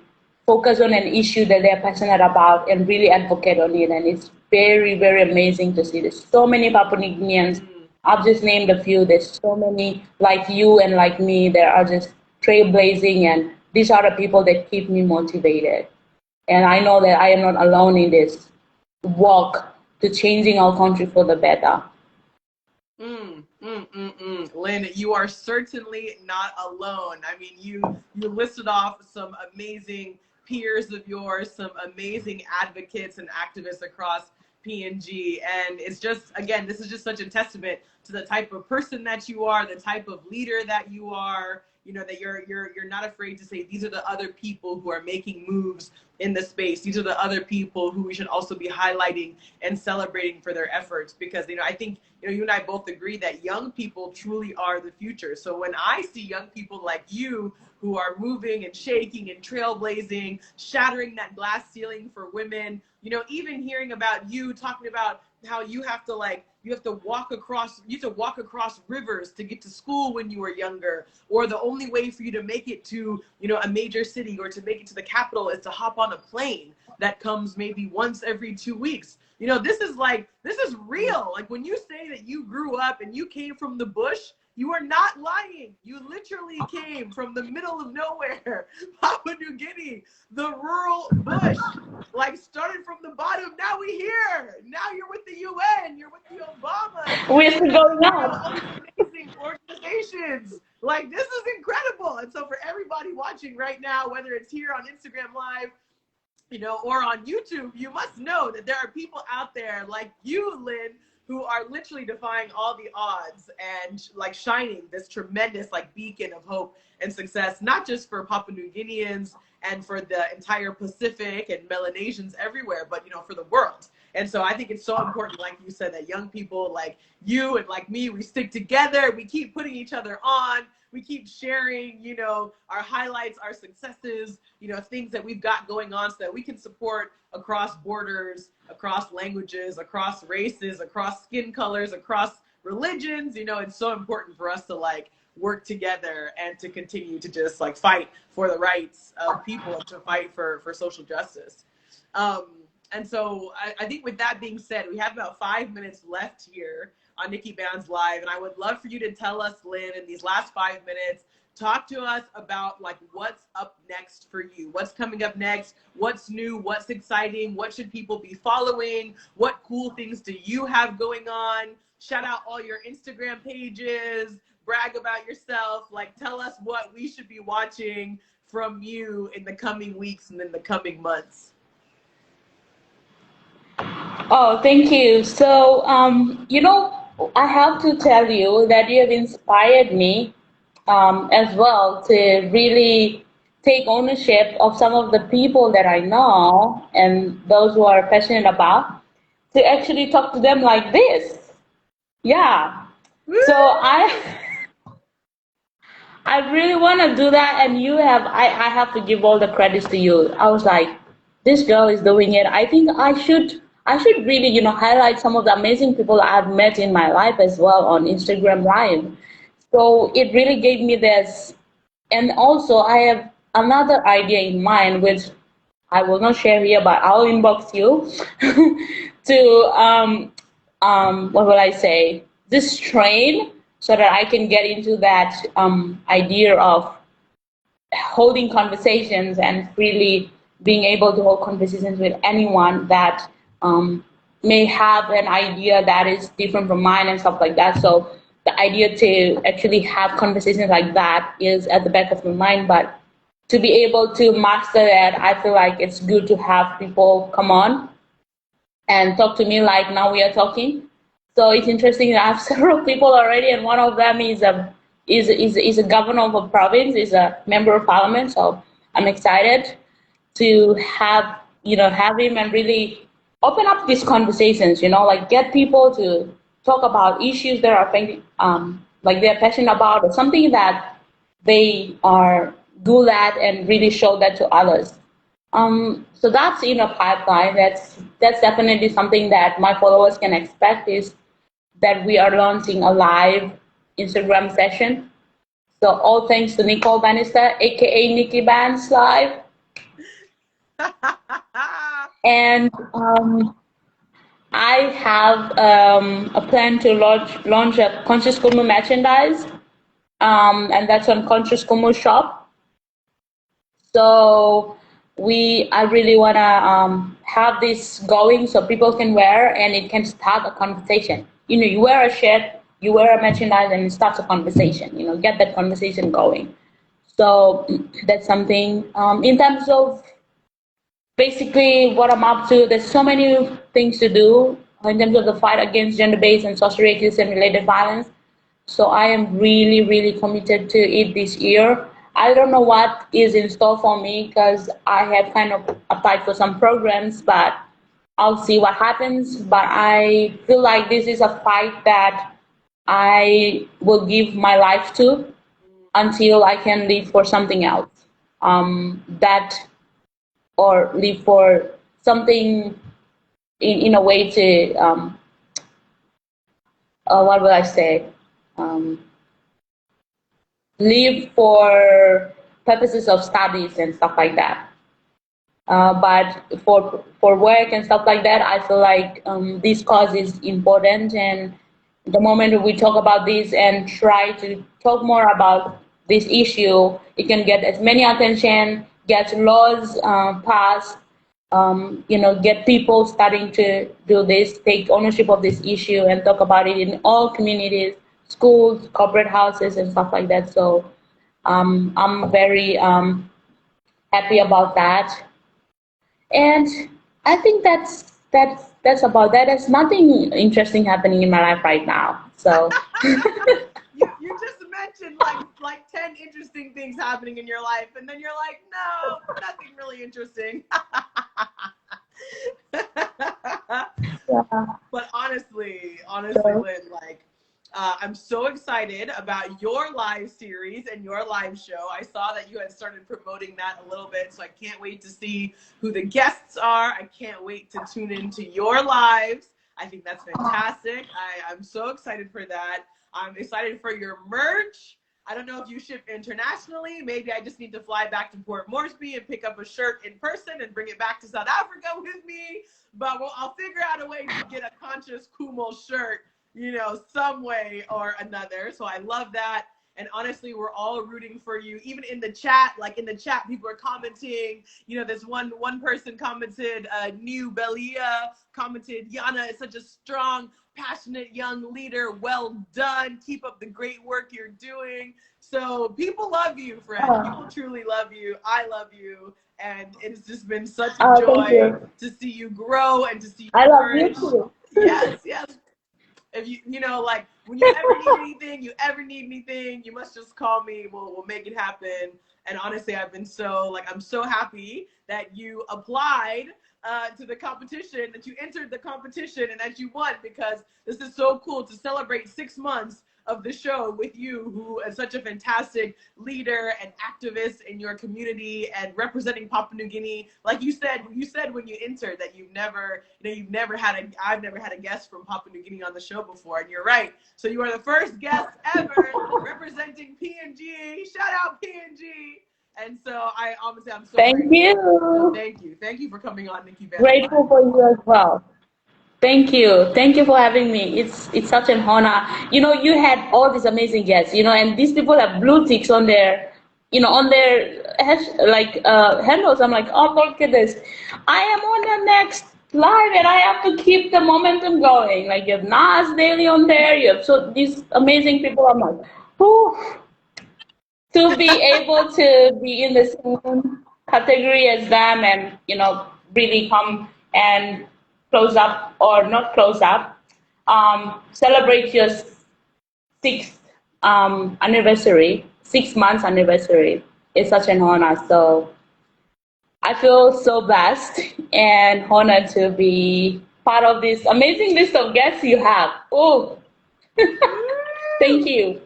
focus on an issue that they're passionate about, and really advocate on it. And it's very, very amazing to see. There's so many Papua New Guineans. I've just named a few. There's so many like you and like me that are just trailblazing, and these are the people that keep me motivated. And I know that I am not alone in this walk to changing our country for the better.
Lynn, you are certainly not alone. I mean, you listed off some amazing peers of yours, some amazing advocates and activists across PNG, and it's just, again, this is just such a testament to the type of person that you are, the type of leader that you are. That you're not afraid to say these are the other people who are making moves in the space. These are the other people who we should also be highlighting and celebrating for their efforts, because I think you and I both agree that young people truly are the future. So when I see young people like you who are moving and shaking and trailblazing, shattering that glass ceiling for women, even hearing about you talking about how you have to walk across rivers to get to school when you were younger, or the only way for you to make it to a major city or to make it to the capital is to hop on a plane that comes maybe once every 2 weeks. This is real. Like, when you say that you grew up and you came from the bush, you are not lying. You literally came from the middle of nowhere, Papua New Guinea, the rural bush, started from the bottom. Now we're here. Now you're with the UN. You're with the Obama.
We're still going up.
All these amazing organizations. This is incredible. And so for everybody watching right now, whether it's here on Instagram Live, or on YouTube, you must know that there are people out there like you, Lynn, who are literally defying all the odds and shining this tremendous beacon of hope and success, not just for Papua New Guineans and for the entire Pacific and Melanesians everywhere, but for the world. And so I think it's so important, like you said, that young people like you and like me, we stick together, we keep putting each other on, we keep sharing, our highlights, our successes, things that we've got going on so that we can support across borders, across languages, across races, across skin colors, across religions. It's so important for us to work together and to continue to just fight for the rights of people and to fight for social justice. And so I think with that being said, we have about 5 minutes left here on Nikki Banz Live. And I would love for you to tell us, Lynn, in these last 5 minutes, talk to us about what's up next for you. What's coming up next? What's new? What's exciting? What should people be following? What cool things do you have going on? Shout out all your Instagram pages, brag about yourself, tell us what we should be watching from you in the coming weeks and in the coming months.
Oh, thank you. So, I have to tell you that you have inspired me as well to really take ownership of some of the people that I know and those who are passionate about, to actually talk to them like this. Yeah. So I really want to do that, and I have to give all the credits to you. I was like, this girl is doing it. I think I should really, highlight some of the amazing people I've met in my life as well on Instagram Live. So it really gave me this, and also I have another idea in mind, which I will not share here, but I'll inbox you to what will I say? This train so that I can get into that idea of holding conversations and freely being able to hold conversations with anyone that may have an idea that is different from mine and stuff like that. So the idea to actually have conversations like that is at the back of my mind, but to be able to master that, I feel like it's good to have people come on and talk to me like now we are talking. So it's interesting that I have several people already, and one of them is a governor of a province, is a member of parliament. So I'm excited to have him and really open up these conversations. Like get people to talk about issues that are like they're passionate about, or something that they are good at, and really show that to others. So that's in a pipeline. That's definitely something that my followers can expect, is that we are launching a live Instagram session. So all thanks to Nicole Banister, aka NIKKI Banz Live. And I have a plan to launch a Conscious Kumu merchandise, and that's on Conscious Kumu shop. So I really wanna have this going so people can wear, and it can start a conversation. You wear a shirt, you wear a merchandise, and it starts a conversation. Get that conversation going. So that's something. In terms of basically what I'm up to, there's so many things to do in terms of the fight against gender-based and sorcery, accusation, and related violence. So I am really, really committed to it this year. I don't know what is in store for me because I have kind of applied for some programs, but I'll see what happens. But I feel like this is a fight that I will give my life to until I can live for something else. That or live for something in a way to what will I say? Um, Live for purposes of studies and stuff like that. But for work and stuff like that, I feel like this cause is important, and the moment we talk about this and try to talk more about this issue, it can get as many attention, get laws passed, get people starting to do this, take ownership of this issue, and talk about it in all communities, schools, corporate houses, and stuff like that. So I'm very happy about that. And I think that's about that. There's nothing interesting happening in my life right now. So
you just mentioned like 10 interesting things happening in your life, and then you're like, no, nothing really interesting.
yeah.
But honestly, Lynn, I'm so excited about your live series and your live show. I saw that you had started promoting that a little bit, so I can't wait to see who the guests are. I can't wait to tune into your lives. I think that's fantastic. I'm so excited for that. I'm excited for your merch. I don't know if you ship internationally. Maybe I just need to fly back to Port Moresby and pick up a shirt in person and bring it back to South Africa with me. But I'll figure out a way to get a Conscious Kumo shirt, some way or another. So I love that. And honestly, we're all rooting for you. Even in the chat, people are commenting. This one person commented, New Belia commented, Yana is such a strong, passionate young leader. Well done. Keep up the great work you're doing. So people love you, friend. People truly love you. I love you. And it's just been such a joy to see you grow and to see you flourish.
Love you too.
Yes. If when you ever need anything, you must just call me. We'll make it happen. And honestly, I'm so happy that you applied to the competition, that you entered the competition, and that you won, because this is so cool to celebrate 6 months of the show with you, who is such a fantastic leader and activist in your community and representing Papua New Guinea. Like you said when you entered that I've never had a guest from Papua New Guinea on the show before, and you're right. So you are the first guest ever representing PNG. Shout out PNG. And so I'm so
Thank you.
Thank you for coming on, Nikki Banz.
Grateful for you as well. Thank you for having me. It's such an honor. You had all these amazing guests, and these people have blue ticks on their, handles. I'm like, oh, look at this. I am on the next live, and I have to keep the momentum going. Like, you have Nas Daily on there. You have these amazing people. I'm like, whew. To be able to be in the same category as them, and really come and close up, or not close up, celebrate your sixth anniversary, 6 months anniversary. Is such an honor. So I feel so blessed and honored to be part of this amazing list of guests you have. Oh, thank you.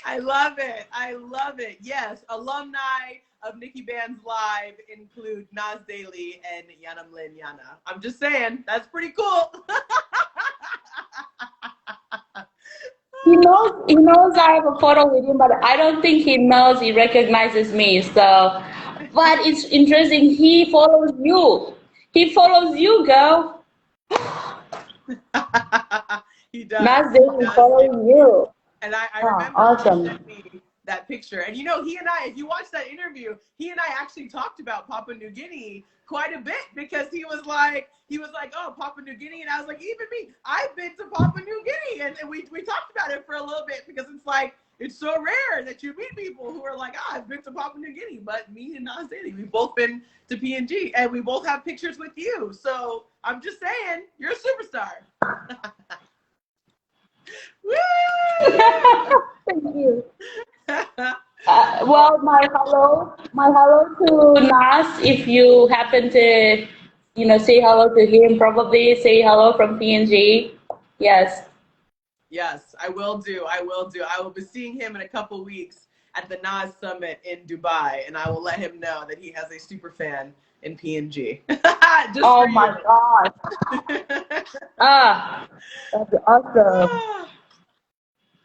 I love it. Yes, alumni of Nikki Banz Live include Nas Daily and Yanamlyn Yana. I'm just saying, that's pretty cool.
He knows I have a photo with him, but I don't think he knows he recognizes me. So, but it's interesting. He follows you. He follows you, girl.
He does.
Nas Daily follows you.
And I remember
awesome.
he sent me that picture. And he and I, if you watch that interview, he and I actually talked about Papua New Guinea quite a bit, because he was like, oh, Papua New Guinea. And I was like, even me, I've been to Papua New Guinea. And we talked about it for a little bit, because it's like, it's so rare that you meet people who are like, I've been to Papua New Guinea. But me and Nas Daily, we've both been to PNG, and we both have pictures with you. So I'm just saying, you're a superstar.
Thank you. Well, my hello to Nas. If you happen to, say hello to him, probably say hello from PNG. Yes.
Yes, I will do. I will be seeing him in a couple weeks at the Nas Summit in Dubai, and I will let him know that he has a super fan in PNG.
Oh my God. That's awesome.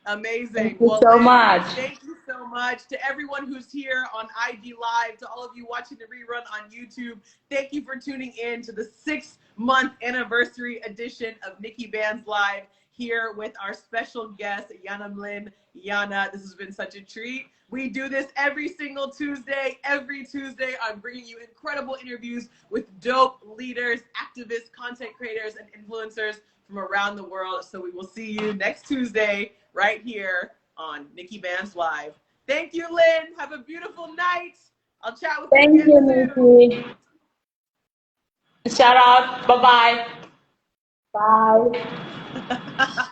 Amazing.
Thank you so much.
Thank you so much to everyone who's here on IG Live, to all of you watching the rerun on YouTube. Thank you for tuning in to the 6-month anniversary edition of Nikki Banz Live, here with our special guest, Yanamlyn Yana. This has been such a treat. We do this every single Tuesday. Every Tuesday, I'm bringing you incredible interviews with dope leaders, activists, content creators, and influencers from around the world. So we will see you next Tuesday right here on Nikki Banz Live. Thank you, Lynn. Have a beautiful night. I'll chat with you again soon.
Thank you, Nikki. Shout out. Bye-bye. Bye.